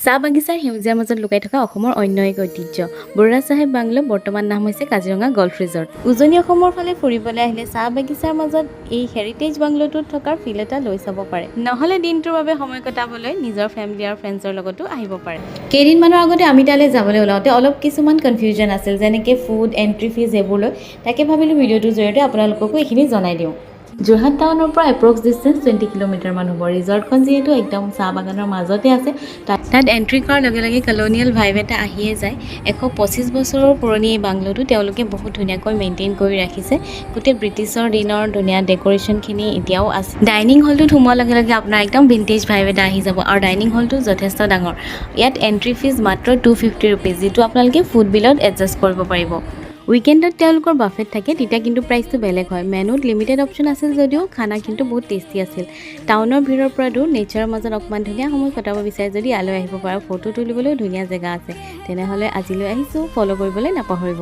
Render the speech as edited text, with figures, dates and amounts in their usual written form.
চাহ বাগিচাৰ সেউজীয়াৰ মাজত লুকাই থকা অসমৰ অন্য এক ঐতিহ্য বৰুৱা চাহেব বাংলো বৰ্তমান নাম হৈছে কাজিৰঙা গল্ফ ৰিজৰ্ট। উজনি অসমৰ ফালে ফুৰিবলৈ আহিলে চাহ বাগিচাৰ মাজত এই হেৰিটেজ বাংলোটোত থকাৰ ফিল এটা লৈ চাব পাৰে। নহ'লে দিনটোৰ বাবে সময় কটাবলৈ নিজৰ ফেমিলি আৰু ফ্ৰেণ্ডছৰ লগতো আহিব পাৰে। কেইদিনমানৰ আগতে আমি তালৈ যাবলৈ ওলাওঁতে অলপ কিছুমান কনফিউজন আছিল, যেনেকৈ ফুড, এণ্ট্ৰি ফিজ এইবোৰ লৈ। তাকে ভাবিলোঁ ভিডিঅ'টোৰ জৰিয়তে আপোনালোককো এইখিনি জনাই দিওঁ। যোৰহাট টাউনৰ পৰা এপ্ৰক্স ডিষ্টেঞ্চ 20 কিলোমিটাৰ মান হ'ব। ৰিজৰ্টখন যিহেতু একদম চাহ বাগানৰ মাজতে আছে, তাত এণ্ট্ৰি কৰাৰ লগে লগে কলনিয়েল ভাইব এটা আহিয়ে যায়। 125 বছৰৰ পুৰণি এই বাংলোটো তেওঁলোকে বহুত ধুনীয়াকৈ মেইনটেইন কৰি ৰাখিছে। গোটেই ব্ৰিটিছৰ দিনৰ ধুনীয়া ডেক'ৰেশ্যনখিনি এতিয়াও আছে। ডাইনিং হলটোত সোমোৱাৰ লগে লগে আপোনাৰ একদম ভিণ্টেজ ভাইব এটা আহি যাব, আৰু ডাইনিং হলটো যথেষ্ট ডাঙৰ। ইয়াত এণ্ট্ৰি ফিজ মাত্ৰ 250 ৰুপিজ, যিটো আপোনালোকে ফুড বিলত এডজাষ্ট কৰিব পাৰিব। উইকেণ্ডত তেওঁলোকৰ বাফেট থাকে, তেতিয়া কিন্তু প্ৰাইচটো বেলেগ হয়। মেনুত লিমিটেড অপশ্যন আছিল যদিও খানা কিন্তু বহুত টেষ্টি আছিল। টাউনৰ ভিৰৰ পৰা দূৰ, নেচাৰৰ মাজত অকণমান ধুনীয়া সময় কটাব বিচাৰে যদি ইয়ালৈ আহিব পাৰে। ফটো তুলিবলৈও ধুনীয়া জেগা আছে। তেনেহ'লে আজিলৈ আহিছোঁ, ফ'ল' কৰিবলৈ নাপাহৰিব।